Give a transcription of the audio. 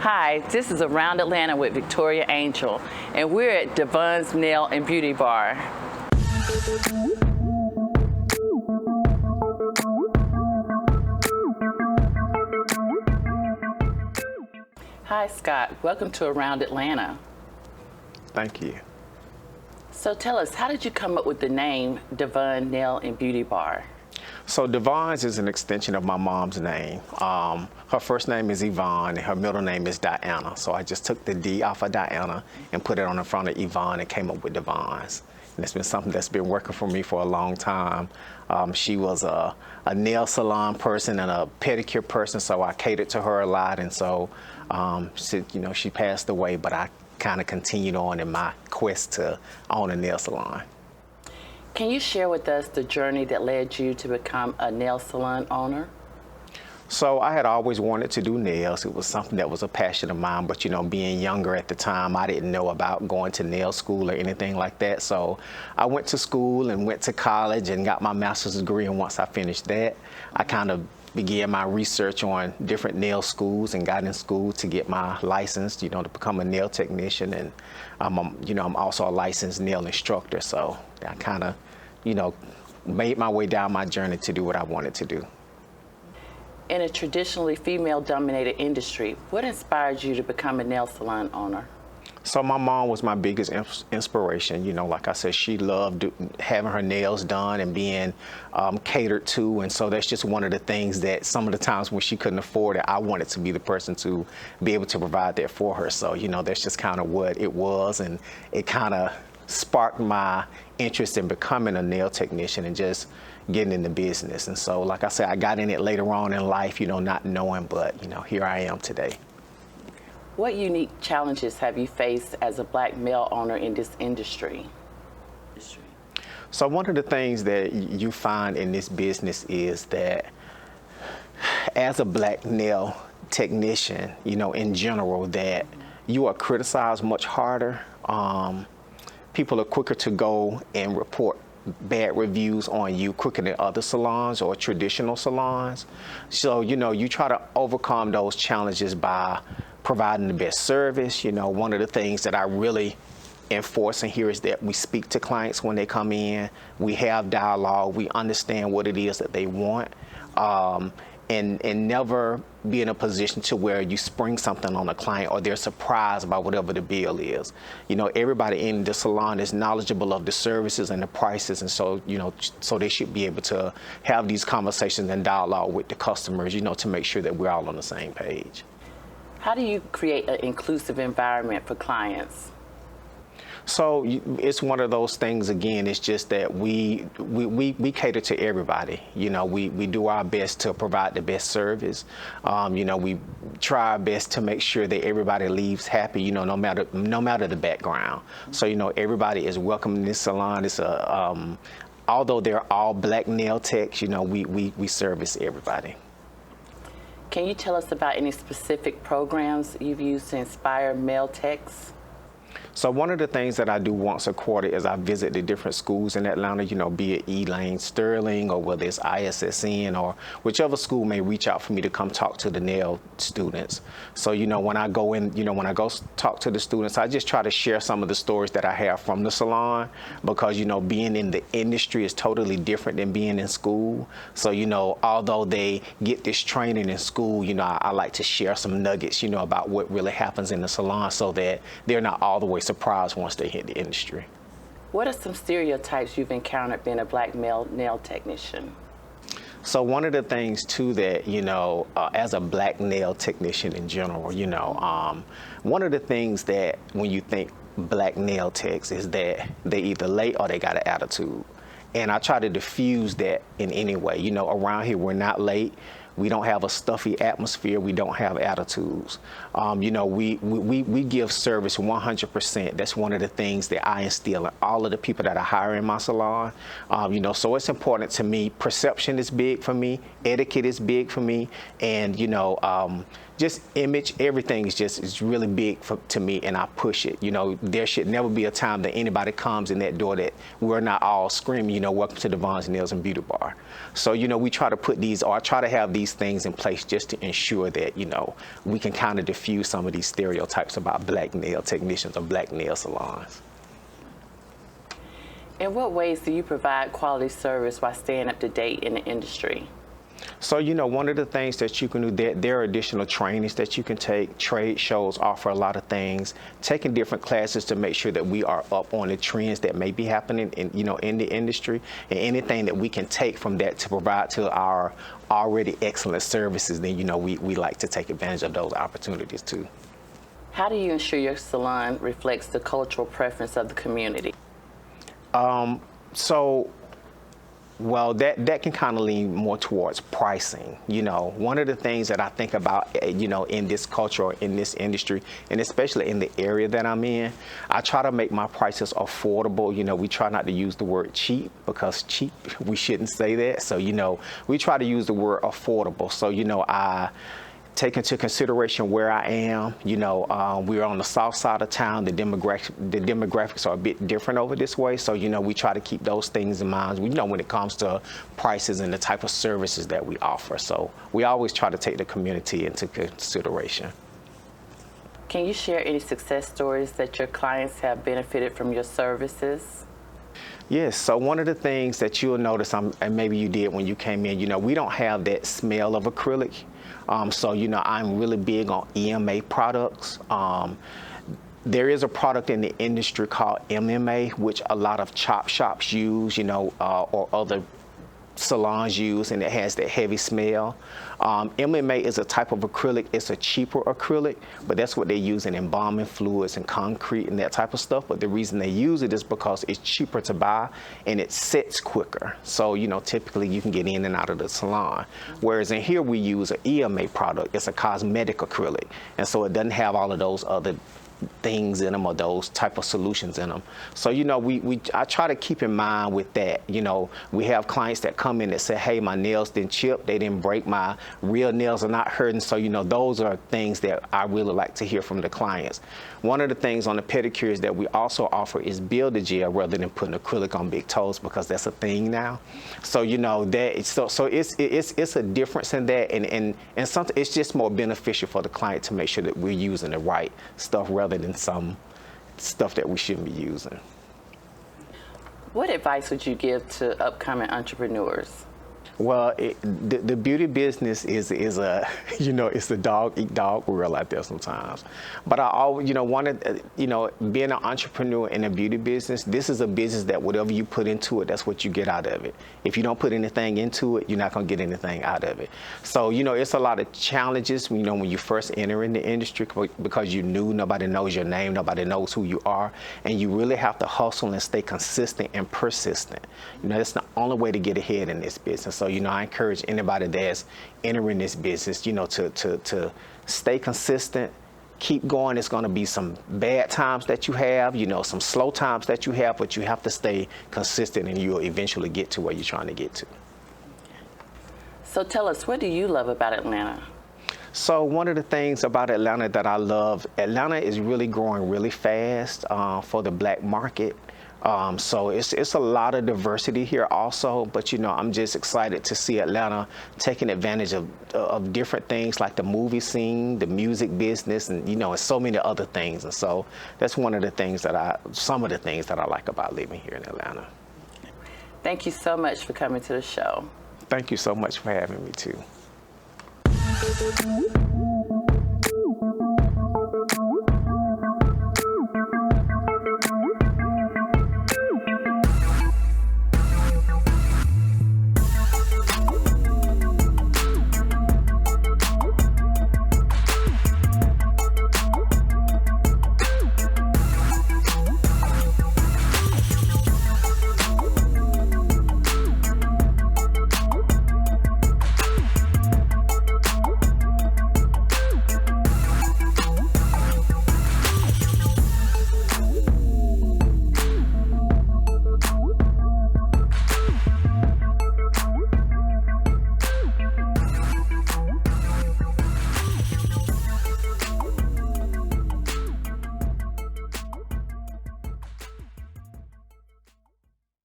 Hi, this is Around Atlanta with Victoria Angel, and we're at DyVonnes Nail and Beauty Bar. Hi, Scott. Welcome to Around Atlanta. Thank you. So tell us, how did you come up with the name DyVonnes Nail and Beauty Bar? So DyVonnes is an extension of my mom's name. Her first name is Yvonne, and her middle name is Diana. So I just took the D off of Diana and put it on the front of Yvonne and came up with DyVonnes. And it's been something that's been working for me for a long time. She was a nail salon person and a pedicure person, so I catered to her a lot. And so, she passed away, but I kind of continued on in my quest to own a nail salon. Can you share with us the journey that led you to become a nail salon owner? So I had always wanted to do nails. It was something that was a passion of mine, but being younger at the time, I didn't know about going to nail school or anything like that. So I went to school and went to college and got my master's degree. And once I finished that, I kind of began my research on different nail schools and got in school to get my license, to become a nail technician. And I'm also a licensed nail instructor. So I kind of, made my way down my journey to do what I wanted to do. In a traditionally female-dominated industry, what inspired you to become a nail salon owner? So my mom was my biggest inspiration. Like I said, she loved having her nails done and being catered to. And so that's just one of the things that some of the times when she couldn't afford it, I wanted to be the person to be able to provide that for her. So, that's just kind of what it was. And it kind of sparked my interest in becoming a nail technician and just getting in the business. And so, like I said, I got in it later on in life, not knowing, but, here I am today. What unique challenges have you faced as a black male owner in this industry? So one of the things that you find in this business is that as a black nail technician, in general, that you are criticized much harder. People are quicker to go and report bad reviews on you quicker than other salons or traditional salons. So, you try to overcome those challenges by providing the best service. One of the things that I really enforce in here is that we speak to clients when they come in. We have dialogue. We understand what it is that they want. And never be in a position to where you spring something on a client or they're surprised by whatever the bill is. Everybody in the salon is knowledgeable of the services and the prices, and so, so they should be able to have these conversations and dialogue with the customers, to make sure that we're all on the same page. How do you create an inclusive environment for clients? So it's one of those things, again, it's just that we cater to everybody. We do our best to provide the best service. We try our best to make sure that everybody leaves happy, no matter the background. So, everybody is welcome in this salon. It's although they're all black nail techs, we service everybody. Can you tell us about any specific programs you've used to inspire male techs? So one of the things that I do once a quarter is I visit the different schools in Atlanta, be it Elaine Sterling or whether it's ISSN or whichever school may reach out for me to come talk to the nail students. So, when I go in, when I go talk to the students, I just try to share some of the stories that I have from the salon because, being in the industry is totally different than being in school. So, although they get this training in school, I like to share some nuggets, about what really happens in the salon so that they're not all the way surprised once they hit the industry. What are some stereotypes you've encountered being a black male nail technician? So one of the things too that, as a black nail technician in general, one of the things that when you think black nail techs is that they either late or they got an attitude. And I try to diffuse that in any way. Around here, we're not late. We don't have a stuffy atmosphere. We don't have attitudes. We give service 100%. That's one of the things that I instill in all of the people that I hire in my salon. So it's important to me. Perception is big for me. Etiquette is big for me. And, just image, everything is really big to me, and I push it. You know, there should never be a time that anybody comes in that door that we're not all screaming, you know, welcome to DyVonnes Nails and Beauty Bar. So, you know, we try to put these, or I try to have these things in place just to ensure that, you know, we can kind of diffuse some of these stereotypes about black nail technicians or black nail salons. In what ways do you provide quality service while staying up to date in the industry? So, you know, one of the things that you can do, there are additional trainings that you can take. Trade shows offer a lot of things. Taking different classes to make sure that we are up on the trends that may be happening in, you know, in the industry, and anything that we can take from that to provide to our already excellent services, then, you know, we like to take advantage of those opportunities too. How do you ensure your salon reflects the cultural preference of the community? Well, that can kind of lean more towards pricing. You know, one of the things that I think about, you know, in this culture or in this industry, and especially in the area that I'm in, I try to make my prices affordable. You know, we try not to use the word cheap, because cheap, we shouldn't say that. So, you know, we try to use the word affordable. So, you know, I take into consideration where I am. You know, we're on the south side of town. The demographics are a bit different over this way. So, you know, we try to keep those things in mind, you know, when it comes to prices and the type of services that we offer. So we always try to take the community into consideration. Can you share any success stories that your clients have benefited from your services? Yes, so one of the things that you'll notice, and maybe you did when you came in, you know, we don't have that smell of acrylic. So, you know, I'm really big on EMA products. There is a product in the industry called MMA, which a lot of chop shops use, you know, or other salons use, and it has that heavy smell. MMA is a type of acrylic. It's a cheaper acrylic, but that's what they use in embalming fluids and concrete and that type of stuff. But the reason they use it is because it's cheaper to buy and it sets quicker. So, you know, typically you can get in and out of the salon. Whereas in here we use an EMA product. It's a cosmetic acrylic, and so it doesn't have all of those other things in them or those type of solutions in them. So, you know, I try to keep in mind with that. You know, we have clients that come in that say, hey, my nails didn't chip, they didn't break, my real nails are not hurting. So, you know, those are things that I really like to hear from the clients. One of the things on the pedicures that we also offer is builder gel rather than putting acrylic on big toes, because that's a thing now. So, you know, that so it's a difference in that, and something, it's just more beneficial for the client to make sure that we're using the right stuff rather than some stuff that we shouldn't be using. What advice would you give to upcoming entrepreneurs? Well, the beauty business is a, you know, it's a dog eat dog world out there sometimes. But I always, you know, being an entrepreneur in a beauty business, this is a business that whatever you put into it, that's what you get out of it. If you don't put anything into it, you're not going to get anything out of it. So, you know, it's a lot of challenges, you know, when you first enter in the industry, because you're new, nobody knows your name, nobody knows who you are, and you really have to hustle and stay consistent and persistent. You know, that's the only way to get ahead in this business. So, you know, I encourage anybody that's entering this business, you know, to stay consistent, keep going. It's going to be some bad times that you have, you know, some slow times that you have, but you have to stay consistent and you'll eventually get to where you're trying to get to. So tell us, what do you love about Atlanta? So one of the things about Atlanta that I love, Atlanta is really growing really fast for the black market. So it's a lot of diversity here also, but, you know, I'm just excited to see Atlanta taking advantage of different things like the movie scene, the music business, and, you know, and so many other things. And so that's one of the things some of the things that I like about living here in Atlanta. Thank you so much for coming to the show. Thank you so much for having me too.